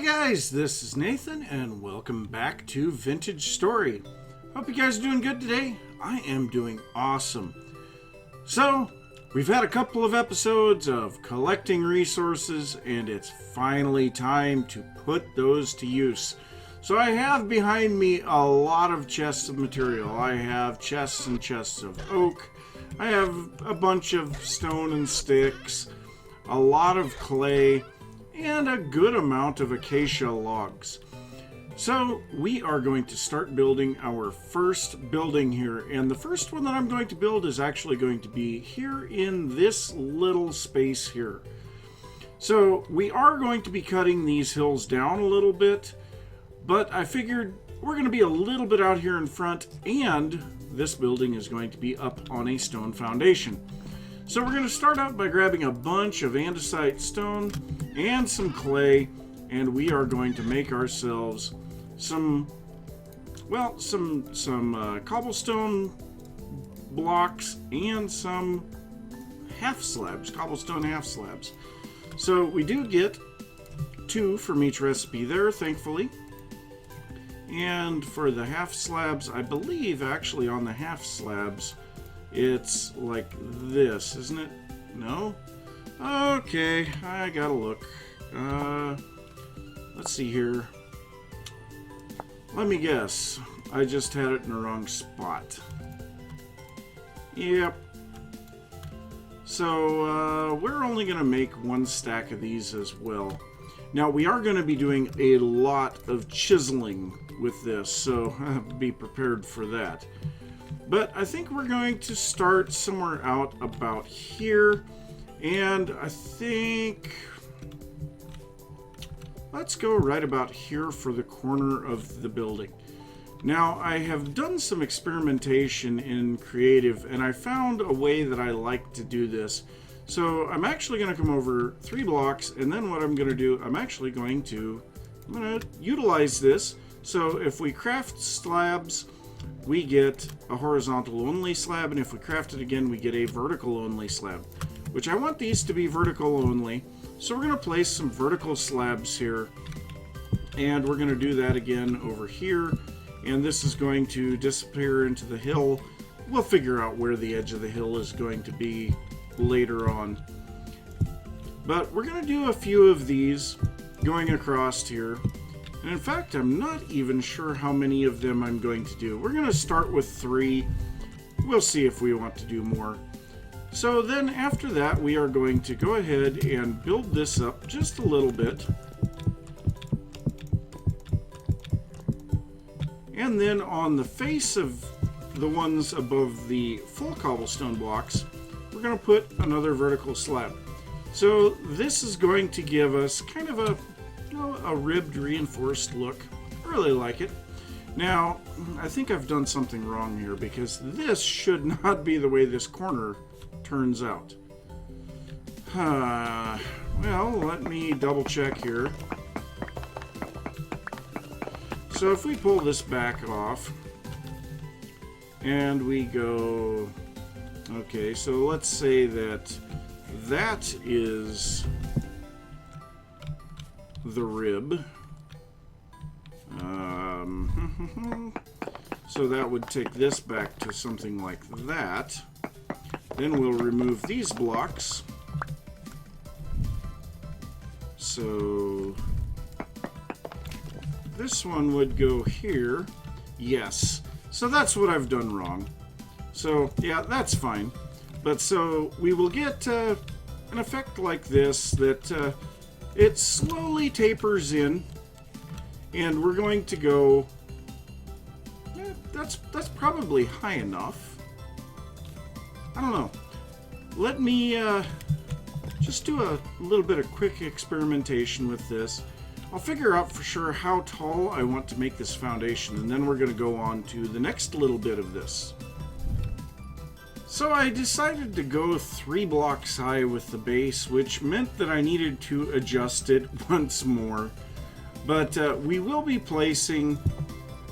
guys, this is Nathan and welcome back to Vintage Story. Hope you guys are doing good today. I am doing awesome. So, we've had a couple of episodes of collecting resources and it's finally time to put those to use. So I have behind me a lot of chests of material. I have chests and chests of oak. I have a bunch of stone and sticks, a lot of clay, and a good amount of acacia logs. So we are going to start building our first building here, and the first one that I'm going to build is actually going to be here in this little space here. So we are going to be cutting these hills down a little bit, but I figured we're going to be a little bit out here in front, and this building is going to be up on a stone foundation. So we're going to start out by grabbing a bunch of andesite stone and some clay, and we are going to make ourselves some cobblestone blocks and some cobblestone half slabs. So we do get 2 from each recipe there, thankfully. And for the half slabs, I believe actually on the half slabs, it's like this, isn't it? No? Okay, I gotta look. Let's see here. Let me guess. I just had it in the wrong spot. Yep. So, we're only gonna make 1 stack of these as well. Now, we are gonna be doing a lot of chiseling with this, so be prepared for that. But I think we're going to start somewhere out about here, and I think let's go right about here for the corner of the building. Now, I have done some experimentation in creative, and I found a way that I like to do this. So I'm actually going to come over 3 blocks, and then what I'm going to do, I'm going to utilize this. So if we craft slabs, we get a horizontal only slab, and if we craft it again, we get a vertical only slab, which I want these to be vertical only. So we're going to place some vertical slabs here, and we're going to do that again over here, and this is going to disappear into the hill. We'll figure out where the edge of the hill is going to be later on. But we're going to do a few of these going across here. And in fact, I'm not even sure how many of them I'm going to do. We're going to start with 3. We'll see if we want to do more. So then after that, we are going to go ahead and build this up just a little bit. And then on the face of the ones above the full cobblestone blocks, we're going to put another vertical slab. So this is going to give us kind of a ribbed reinforced look. I really like it. Now, I think I've done something wrong here because this should not be the way this corner turns out. Well, let me double check here. So if we pull this back off and we go, okay, so let's say that is the rib. So that would take this back to something like that. Then we'll remove these blocks. So this one would go here. Yes. So that's what I've done wrong. So yeah, that's fine. But so we will get an effect like this that it slowly tapers in, and we're going to go, that's probably high enough. I don't know. Let me just do a little bit of quick experimentation with this. I'll figure out for sure how tall I want to make this foundation, and then we're going to go on to the next little bit of this. So I decided to go 3 blocks high with the base, which meant that I needed to adjust it once more. But we will be placing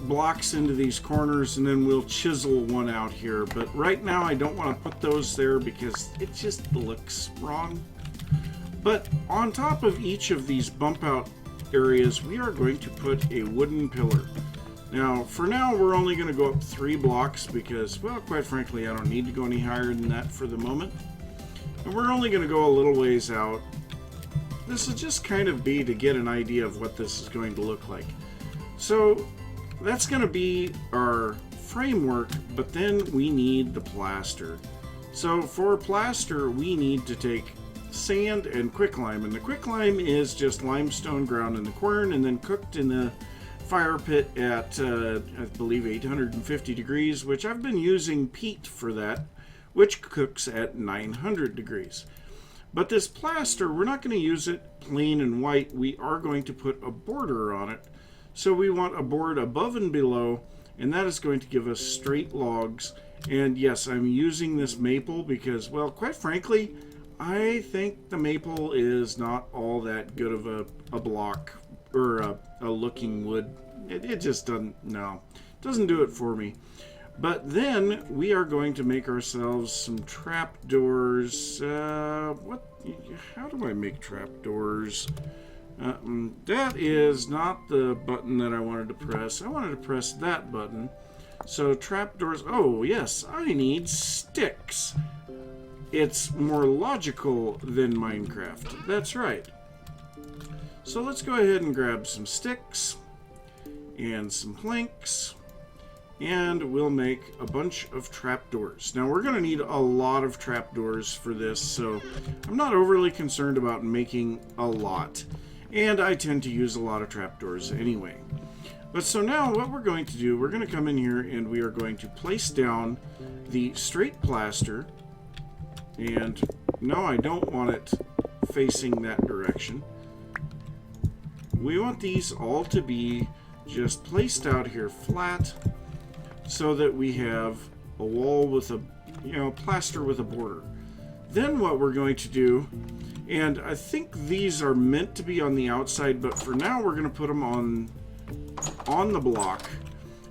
blocks into these corners, and then we'll chisel one out here. But right now I don't want to put those there because it just looks wrong. But on top of each of these bump out areas, we are going to put a wooden pillar. Now, for now, we're only going to go up 3 blocks because, well, quite frankly, I don't need to go any higher than that for the moment. And we're only going to go a little ways out. This will just kind of be to get an idea of what this is going to look like. So, that's going to be our framework, but then we need the plaster. So, for plaster, we need to take sand and quicklime. And the quicklime is just limestone ground in the quern and then cooked in the fire pit at, I believe, 850 degrees, which I've been using peat for that, which cooks at 900 degrees. But this plaster, we're not going to use it plain and white. We are going to put a border on it. So we want a board above and below, and that is going to give us straight logs. And yes, I'm using this maple because, well, quite frankly, I think the maple is not all that good of a block or a looking wood. It just doesn't do it for me. But then we are going to make ourselves some trapdoors. How do I make trapdoors? That is not the button that I wanted to press. I wanted to press that button. So trapdoors. Oh yes, I need sticks. It's more logical than Minecraft. That's right. So let's go ahead and grab some sticks and some planks, and we'll make a bunch of trapdoors. Now we're going to need a lot of trapdoors for this, so I'm not overly concerned about making a lot. And I tend to use a lot of trapdoors anyway. But so now what we're going to do, we're going to come in here and we are going to place down the straight plaster. And no, I don't want it facing that direction. We want these all to be just placed out here flat so that we have a wall with a, plaster with a border. Then what we're going to do, and I think these are meant to be on the outside, but for now we're going to put them on the block.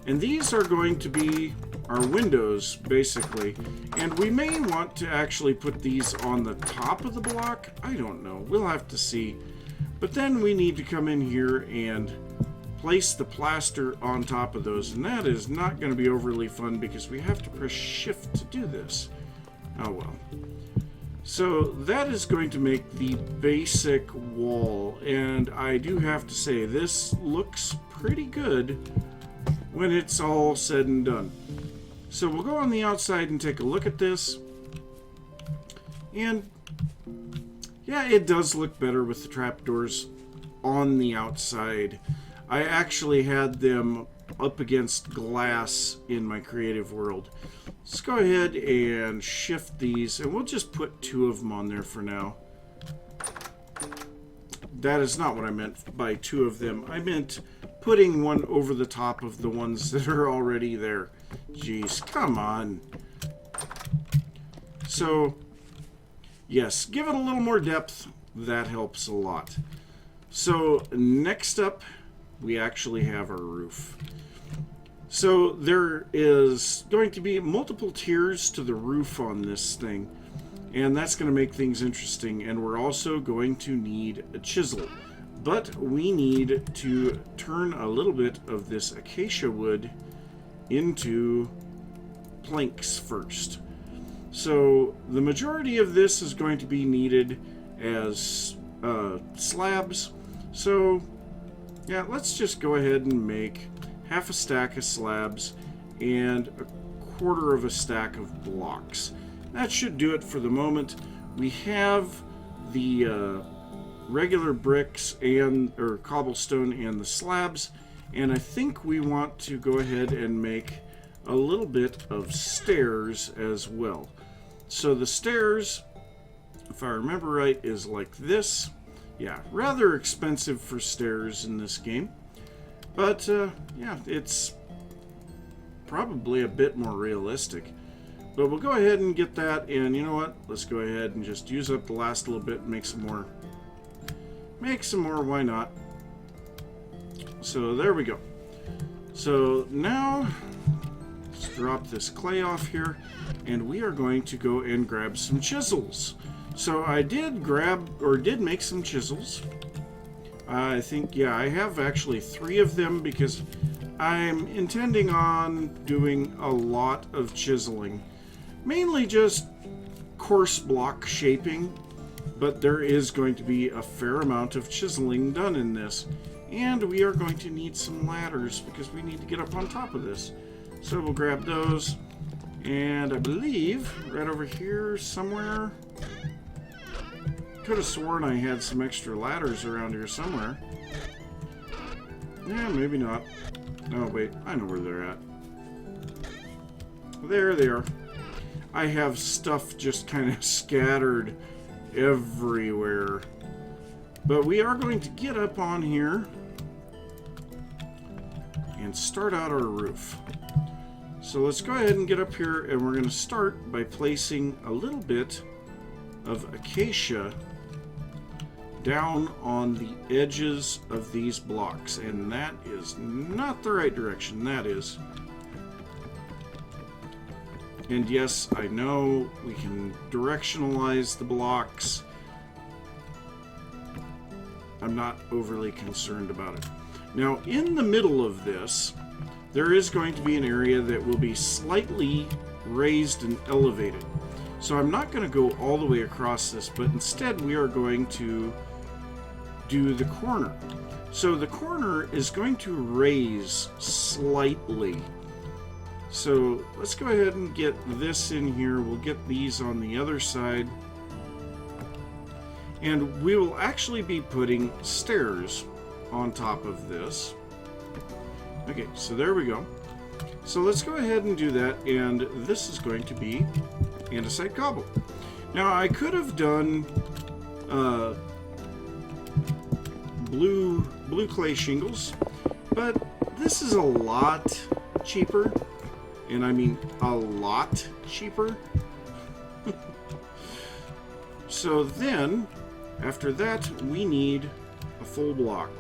And these are going to be our windows, basically. And we may want to actually put these on the top of the block. I don't know. We'll have to see. But then we need to come in here and place the plaster on top of those. And that is not going to be overly fun because we have to press shift to do this. Oh well. So that is going to make the basic wall. And I do have to say, this looks pretty good when it's all said and done. So we'll go on the outside and take a look at this. And yeah, it does look better with the trapdoors on the outside. I actually had them up against glass in my creative world. Let's go ahead and shift these, and we'll just put 2 of them on there for now. That is not what I meant by 2 of them. I meant putting one over the top of the ones that are already there. Jeez, come on. So, yes, give it a little more depth. That helps a lot. So, next up, we actually have our roof. So, there is going to be multiple tiers to the roof on this thing. And that's going to make things interesting. And we're also going to need a chisel. But we need to turn a little bit of this acacia wood into planks first. So the majority of this is going to be needed as slabs. So yeah, let's just go ahead and make half a stack of slabs and a quarter of a stack of blocks. That should do it for the moment. We have the regular bricks or cobblestone and the slabs, and I think we want to go ahead and make a little bit of stairs as well. So the stairs, if I remember right, is like this. Yeah, rather expensive for stairs in this game, but yeah, it's probably a bit more realistic. But we'll go ahead and get that, and you know what, let's go ahead and just use up the last little bit and make some more. Why not? So there we go. So now let's drop this clay off here, and we are going to go and grab some chisels. So I did make some chisels. I think, yeah, I have actually 3 of them because I'm intending on doing a lot of chiseling. Mainly just coarse block shaping, but there is going to be a fair amount of chiseling done in this. And we are going to need some ladders because we need to get up on top of this. So we'll grab those. And I believe right over here somewhere, could have sworn I had some extra ladders around here somewhere. Yeah, maybe not. Oh, wait, I know where they're at. There they are. I have stuff just kind of scattered everywhere. But we are going to get up on here and start out our roof. So let's go ahead and get up here, and we're going to start by placing a little bit of acacia down on the edges of these blocks. And that is not the right direction. That is. And yes, I know we can directionalize the blocks. I'm not overly concerned about it. Now, in the middle of this, there is going to be an area that will be slightly raised and elevated. So I'm not going to go all the way across this, but instead we are going to do the corner. So the corner is going to raise slightly. So let's go ahead and get this in here. We'll get these on the other side. And we will actually be putting stairs on top of this. Okay, so there we go. So let's go ahead and do that, and this is going to be andesite cobble. Now I could have done blue clay shingles, but this is a lot cheaper, and I mean a lot cheaper. So then, after that, we need a full block.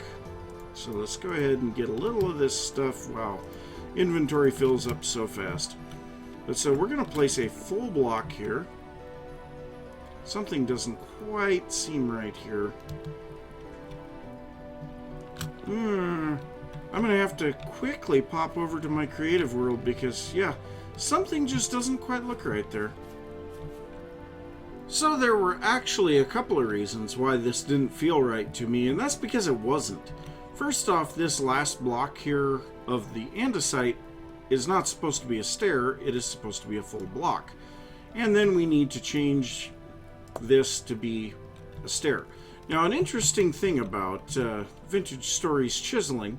So let's go ahead and get a little of this stuff. Wow, inventory fills up so fast. But so we're going to place a full block here. Something doesn't quite seem right here. I'm going to have to quickly pop over to my creative world because, yeah, something just doesn't quite look right there. So there were actually a couple of reasons why this didn't feel right to me, and that's because it wasn't. First off, this last block here of the andesite is not supposed to be a stair, it is supposed to be a full block. And then we need to change this to be a stair. Now, an interesting thing about Vintage Stories chiseling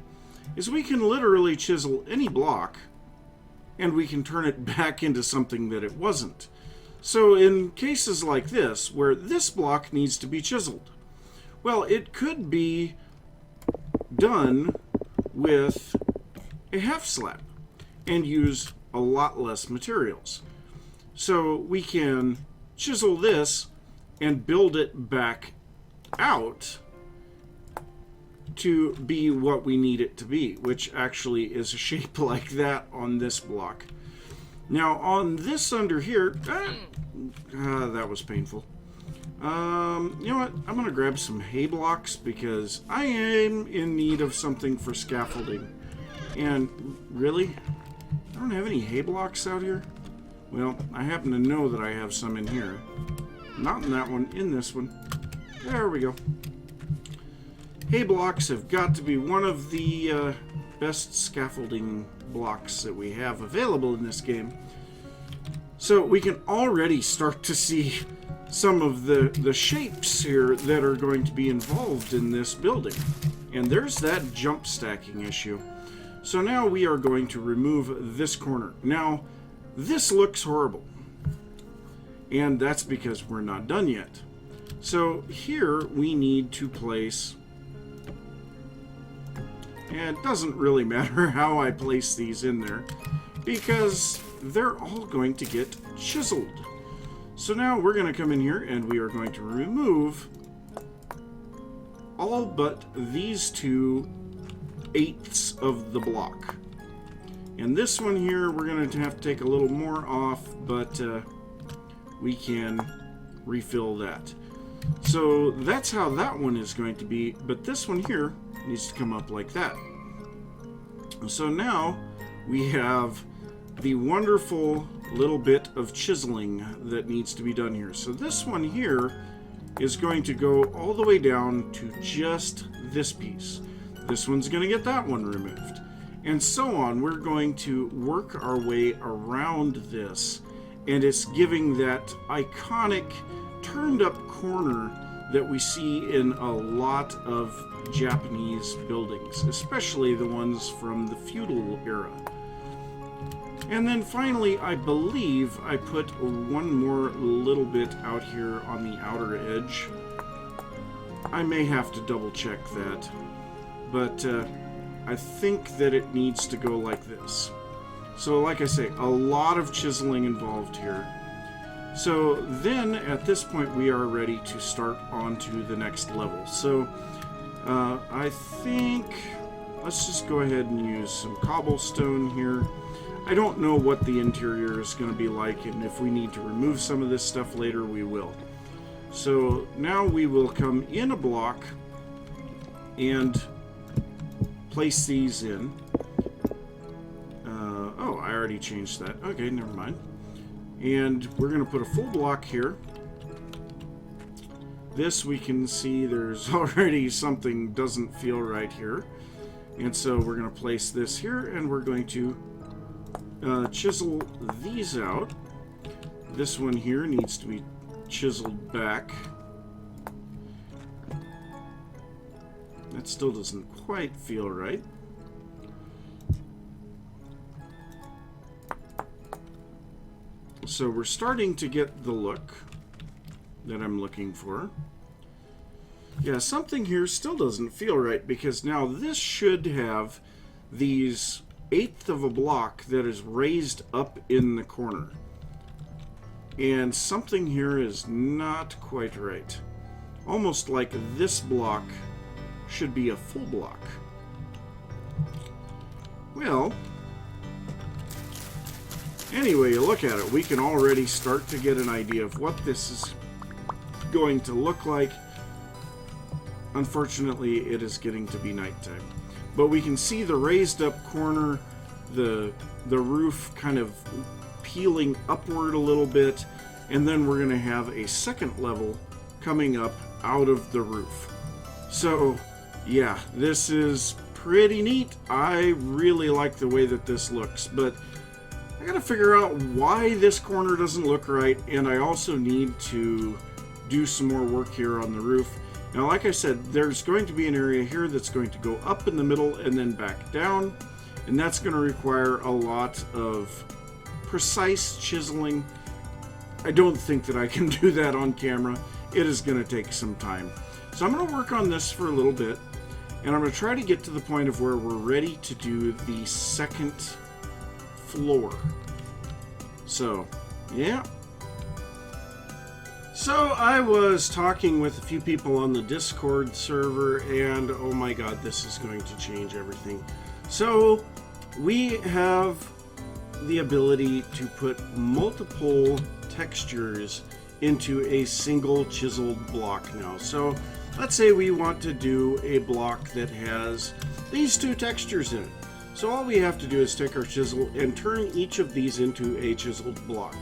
is we can literally chisel any block and we can turn it back into something that it wasn't. So in cases like this, where this block needs to be chiseled, well, it could be done with a half slab and use a lot less materials. So we can chisel this and build it back out to be what we need it to be, which actually is a shape like that on this block. Now on this under here, that was painful. You know what? I'm going to grab some hay blocks because I am in need of something for scaffolding. And really? I don't have any hay blocks out here? Well, I happen to know that I have some in here. Not in that one, in this one. There we go. Hay blocks have got to be one of the best scaffolding blocks that we have available in this game. So we can already start to see some of the shapes here that are going to be involved in this building. And there's that jump stacking issue. So now we are going to remove this corner. Now, this looks horrible. And that's because we're not done yet. So here we need to place... And it doesn't really matter how I place these in there, because they're all going to get chiseled. So now we're going to come in here and we are going to remove all but these 2/8 of the block. And this one here, we're going to have to take a little more off, but we can refill that. So that's how that one is going to be, but this one here needs to come up like that. So now we have the wonderful little bit of chiseling that needs to be done here. So this one here is going to go all the way down to just this piece. This one's going to get that one removed. And so on. We're going to work our way around this, and it's giving that iconic turned up corner that we see in a lot of Japanese buildings, especially the ones from the feudal era. And then finally, I believe I put one more little bit out here on the outer edge. I may have to double check that, but I think that it needs to go like this. So like I say, a lot of chiseling involved here. So then at this point we are ready to start on to the next level. So I think let's just go ahead and use some cobblestone here. I don't know what the interior is going to be like, and if we need to remove some of this stuff later, we will. So now we will come in a block and place these in. Oh, I already changed that. Okay, never mind. And we're going to put a full block here. This we can see there's already something doesn't feel right here. And so we're going to place this here, and we're going to chisel these out. This one here needs to be chiseled back. That still doesn't quite feel right. So we're starting to get the look that I'm looking for. Yeah, something here still doesn't feel right, because now this should have these 1/8 of a block that is raised up in the corner. And something here is not quite right. Almost like this block should be a full block. Well, anyway, you look at it, we can already start to get an idea of what this is going to look like. Unfortunately, it is getting to be nighttime. But we can see the raised up corner, the roof kind of peeling upward a little bit, and then we're going to have a second level coming up out of the roof. So, yeah, this is pretty neat. I really like the way that this looks, but I gotta figure out why this corner doesn't look right, and I also need to do some more work here on the roof. Now, like I said, there's going to be an area here that's going to go up in the middle and then back down, and that's going to require a lot of precise chiseling. I don't think that I can do that on camera. It is going to take some time. So I'm going to work on this for a little bit, and I'm going to try to get to the point of where we're ready to do the second floor. So, yeah. So I was talking with a few people on the Discord server, and oh my god, this is going to change everything. So we have the ability to put multiple textures into a single chiseled block now. So let's say we want to do a block that has these two textures in it. So all we have to do is take our chisel and turn each of these into a chiseled block.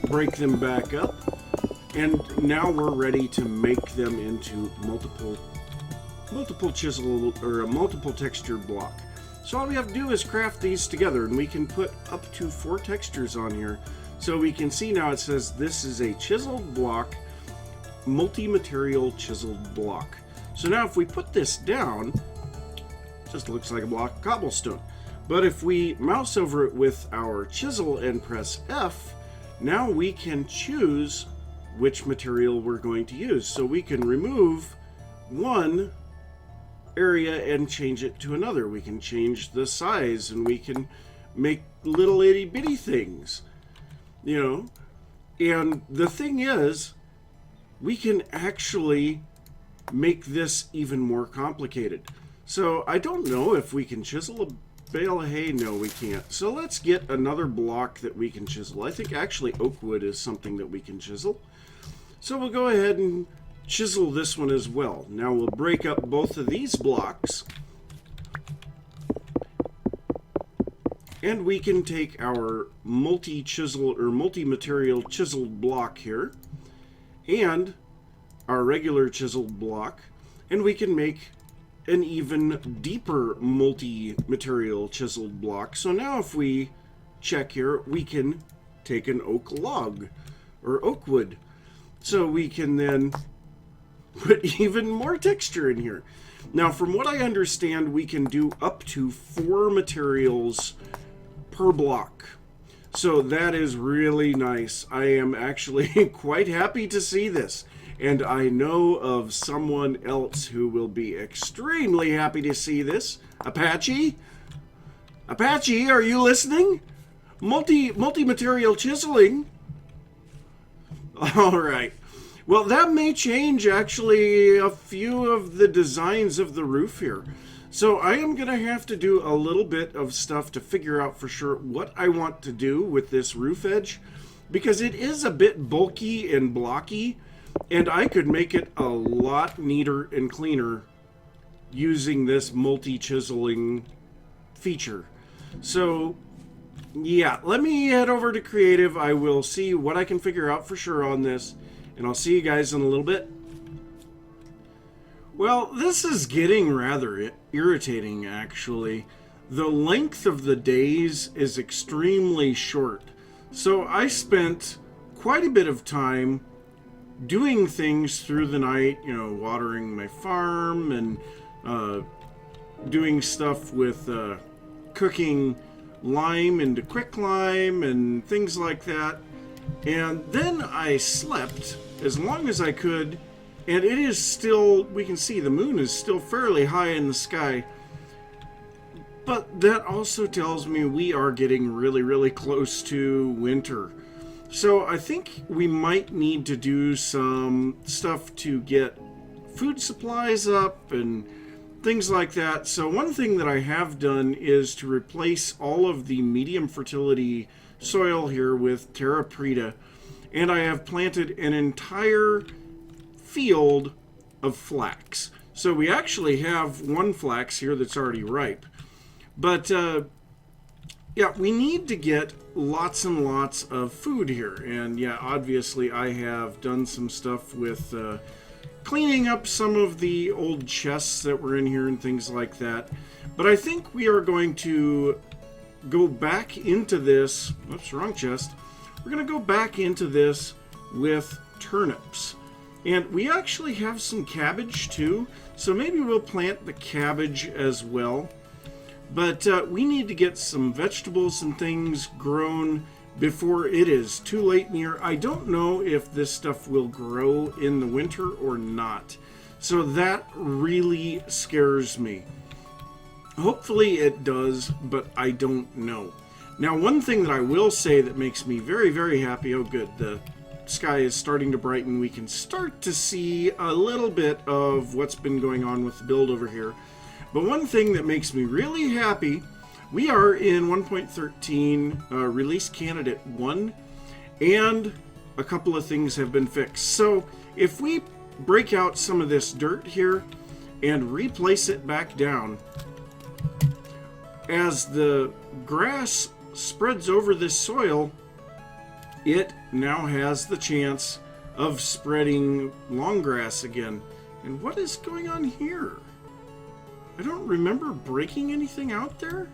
Break them back up, and now we're ready to make them into multiple chisel or a multiple texture block. So all we have to do is craft these together, and we can put up to 4 textures on here. So we can see now it says this is a chiseled block, multi-material chiseled block. So now if we put this down, it just looks like a block of cobblestone. But if we mouse over it with our chisel and press F, now we can choose which material we're going to use. So we can remove one area and change it to another. We can change the size, and we can make little itty bitty things, you know. And the thing is, we can actually make this even more complicated. So I don't know if we can chisel a bale of hay. No, we can't. So let's get another block that we can chisel. I think actually oak wood is something that we can chisel. So we'll go ahead and chisel this one as well. Now we'll break up both of these blocks, and we can take our multi-chisel or multi-material chiseled block here and our regular chiseled block, and we can make an even deeper multi-material chiseled block. So now if we check here, we can take an oak log or oak wood. So we can then put even more texture in here. Now, from what I understand, we can do up to 4 materials per block. So that is really nice. I am actually quite happy to see this. And I know of someone else who will be extremely happy to see this. Apache? Apache, are you listening? Multi-material chiseling. All right. Well, that may change actually a few of the designs of the roof here. So I am going to have to do a little bit of stuff to figure out for sure what I want to do with this roof edge, because it is a bit bulky and blocky, and I could make it a lot neater and cleaner using this multi-chiseling feature. So yeah, let me head over to Creative. I will see what I can figure out for sure on this, and I'll see you guys in a little bit. Well, this is getting rather irritating, actually. The length of the days is extremely short. So I spent quite a bit of time doing things through the night, you know, watering my farm and doing stuff with cooking lime into quicklime and things like that. And then I slept as long as I could, and it is still, we can see the moon is still fairly high in the sky. But that also tells me we are getting really, really close to winter. So I think we might need to do some stuff to get food supplies up and things like that. So one thing that I have done is to replace all of the medium fertility soil here with terra preta, and I have planted an entire field of flax. So we actually have one flax here that's already ripe. But yeah, we need to get lots and lots of food here. And yeah, obviously I have done some stuff with cleaning up some of the old chests that were in here and things like that. But I think we are going to go back into this. Oops, wrong chest. We're going to go back into this with turnips. And we actually have some cabbage too. So maybe we'll plant the cabbage as well. But we need to get some vegetables and things grown before it is too late in the year. I don't know if this stuff will grow in the winter or not. So that really scares me. Hopefully it does, but I don't know. Now, one thing that I will say that makes me very, very happy, oh good, the sky is starting to brighten. We can start to see a little bit of what's been going on with the build over here. But one thing that makes me really happy, we are in 1.13 release candidate 1, and a couple of things have been fixed. So if we break out some of this dirt here and replace it back down, as the grass spreads over this soil, it now has the chance of spreading long grass again. And what is going on here? I don't remember breaking anything out there.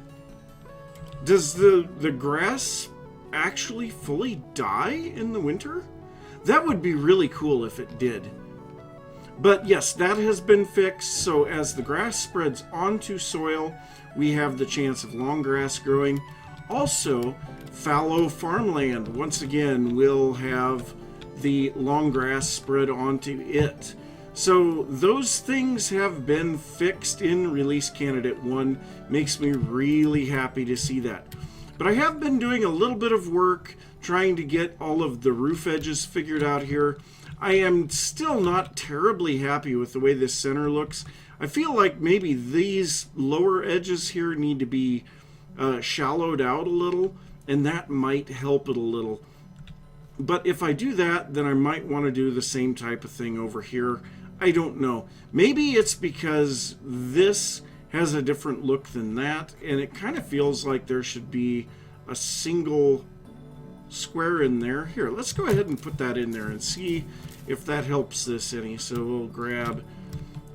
Does the grass actually fully die in the winter? That would be really cool if it did. But yes, that has been fixed. So as the grass spreads onto soil, we have the chance of long grass growing. Also, fallow farmland, once again, will have the long grass spread onto it. So those things have been fixed in Release Candidate 1. Makes me really happy to see that. But I have been doing a little bit of work trying to get all of the roof edges figured out here. I am still not terribly happy with the way this center looks. I feel like maybe these lower edges here need to be shallowed out a little, and that might help it a little. But if I do that, then I might want to do the same type of thing over here. I don't know. Maybe it's because this has a different look than that, and it kind of feels like there should be a single square in there. Here, let's go ahead and put that in there and see if that helps this any. So we'll grab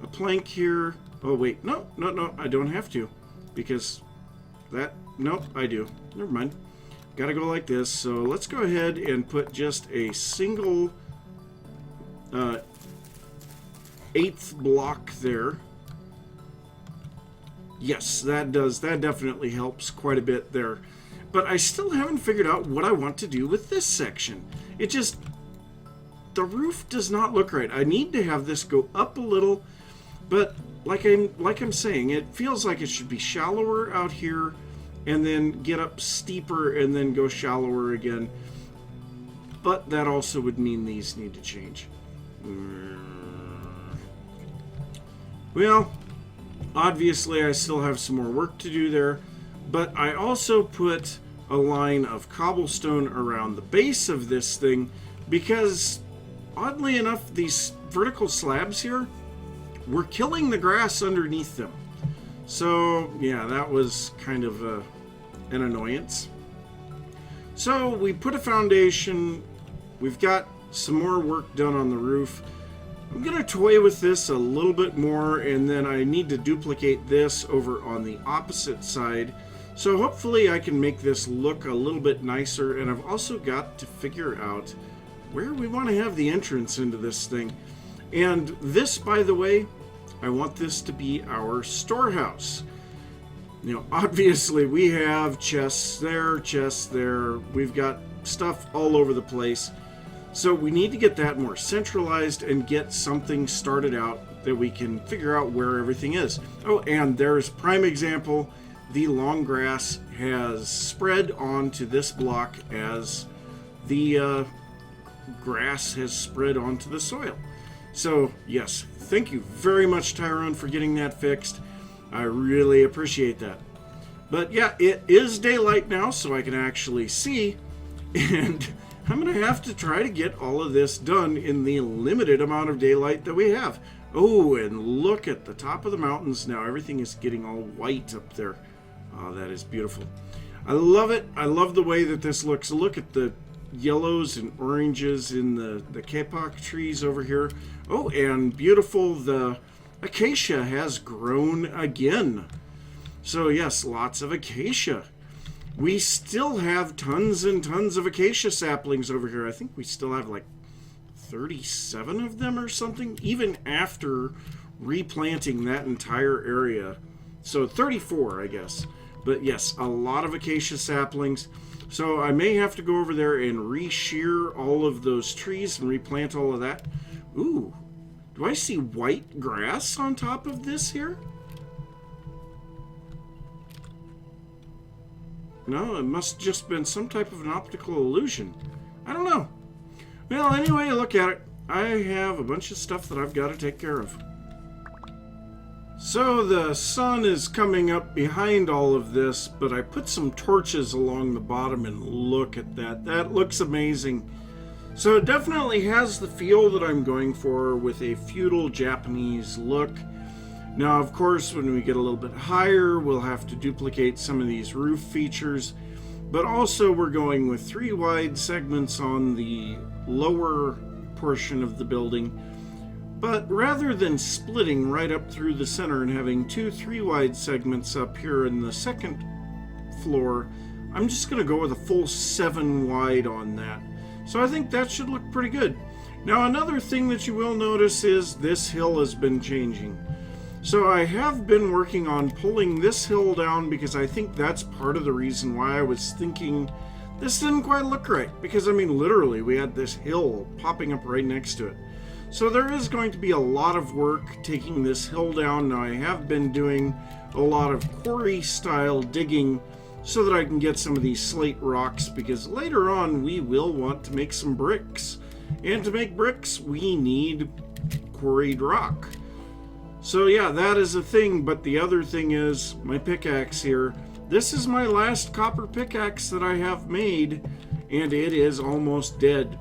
a plank here. Oh, wait. No, I don't have to, because that... Nope, I do. Never mind. Gotta go like this. So let's go ahead and put just a single eighth block there. Yes, that does. That definitely helps quite a bit there. But I still haven't figured out what I want to do with this section. It just... The roof does not look right. I need to have this go up a little, but like I'm saying, it feels like it should be shallower out here and then get up steeper and then go shallower again. But that also would mean these need to change. Well, obviously I still have some more work to do there, but I also put a line of cobblestone around the base of this thing because, oddly enough, these vertical slabs here were killing the grass underneath them. So, yeah, that was kind of an annoyance. So, we put a foundation. We've got some more work done on the roof. I'm going to toy with this a little bit more, and then I need to duplicate this over on the opposite side. So, hopefully, I can make this look a little bit nicer. And I've also got to figure out where we want to have the entrance into this thing. And this, by the way, I want this to be our storehouse. You know, obviously we have chests there. We've got stuff all over the place. So we need to get that more centralized and get something started out that we can figure out where everything is. Oh, and there's prime example. The long grass has spread onto this block as the grass has spread onto the soil. So, yes, thank you very much, Tyrone, for getting that fixed. I really appreciate that. But yeah, it is daylight now, so I can actually see. And I'm going to have to try to get all of this done in the limited amount of daylight that we have. Oh, and look at the top of the mountains now. Everything is getting all white up there. Oh, that is beautiful. I love it. I love the way that this looks. Look at the yellows and oranges in the kapok trees over here. Oh, and beautiful, the acacia has grown again. So yes, lots of acacia. We still have tons and tons of acacia saplings over here. I think we still have like 37 of them or something, even after replanting that entire area. So 34, I guess. But yes, a lot of acacia saplings. So I may have to go over there and re-shear all of those trees and replant all of that. Ooh, do I see white grass on top of this here? No, it must just been some type of an optical illusion. I don't know. Well, anyway, look at it. I have a bunch of stuff that I've got to take care of. So the sun is coming up behind all of this, but I put some torches along the bottom and look at that. That looks amazing. So it definitely has the feel that I'm going for with a feudal Japanese look. Now, of course, when we get a little bit higher, we'll have to duplicate some of these roof features, but also we're going with 3 wide segments on the lower portion of the building. But rather than splitting right up through the center and having 2 3-wide segments up here in the second floor, I'm just going to go with a full 7 wide on that. So I think that should look pretty good. Now, another thing that you will notice is this hill has been changing. So I have been working on pulling this hill down because I think that's part of the reason why I was thinking this didn't quite look right. Because, I mean, literally, we had this hill popping up right next to it. So there is going to be a lot of work taking this hill down. Now, I have been doing a lot of quarry-style digging so that I can get some of these slate rocks, because later on we will want to make some bricks. And to make bricks, we need quarried rock. So yeah, that is a thing, but the other thing is my pickaxe here. This is my last copper pickaxe that I have made, and it is almost dead.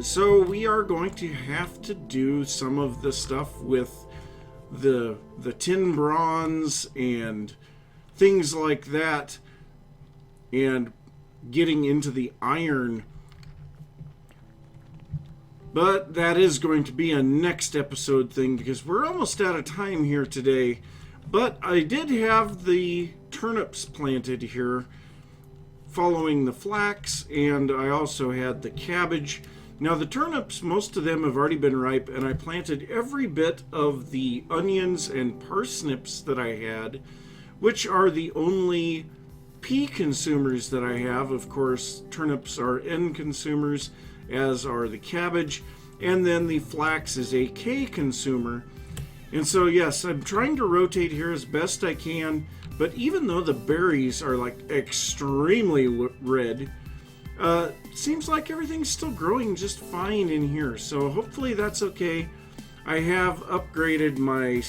So we are going to have to do some of the stuff with the tin bronze and things like that, and getting into the iron. But that is going to be a next episode thing, because we're almost out of time here today. But I did have the turnips planted here following the flax, and I also had the cabbage. Now the turnips, most of them have already been ripe, and I planted every bit of the onions and parsnips that I had, which are the only pea consumers that I have. Of course, turnips are N consumers, as are the cabbage, and then the flax is a K consumer. And so yes, I'm trying to rotate here as best I can, but even though the berries are like extremely red, seems like everything's still growing just fine in here, so hopefully that's okay. I have upgraded my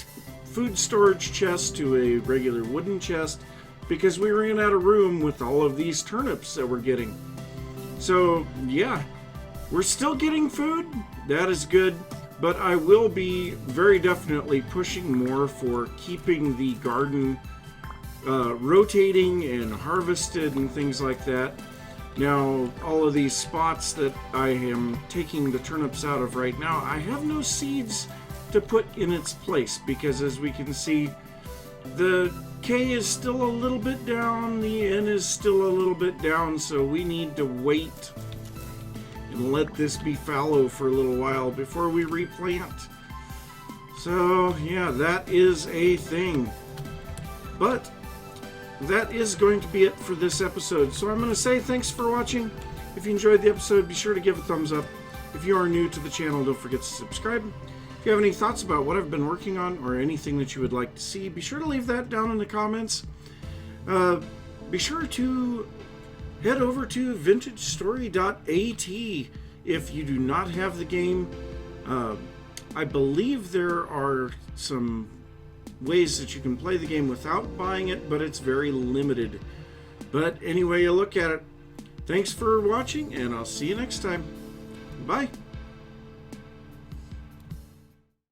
food storage chest to a regular wooden chest because we ran out of room with all of these turnips that we're getting. So yeah, we're still getting food, that is good, but I will be very definitely pushing more for keeping the garden rotating and harvested and things like that. Now, all of these spots that I am taking the turnips out of right now, I have no seeds to put in its place, because as we can see, the K is still a little bit down, the N is still a little bit down, so we need to wait and let this be fallow for a little while before we replant. So yeah, that is a thing. But that is going to be it for this episode. So I'm going to say thanks for watching. If you enjoyed the episode, be sure to give a thumbs up. If you are new to the channel, don't forget to subscribe. If you have any thoughts about what I've been working on or anything that you would like to see, be sure to leave that down in the comments. Be sure to head over to vintagestory.at if you do not have the game. I believe there are some ways that you can play the game without buying it, but it's very limited. But anyway you look at it, thanks for watching, and I'll see you next time. Bye.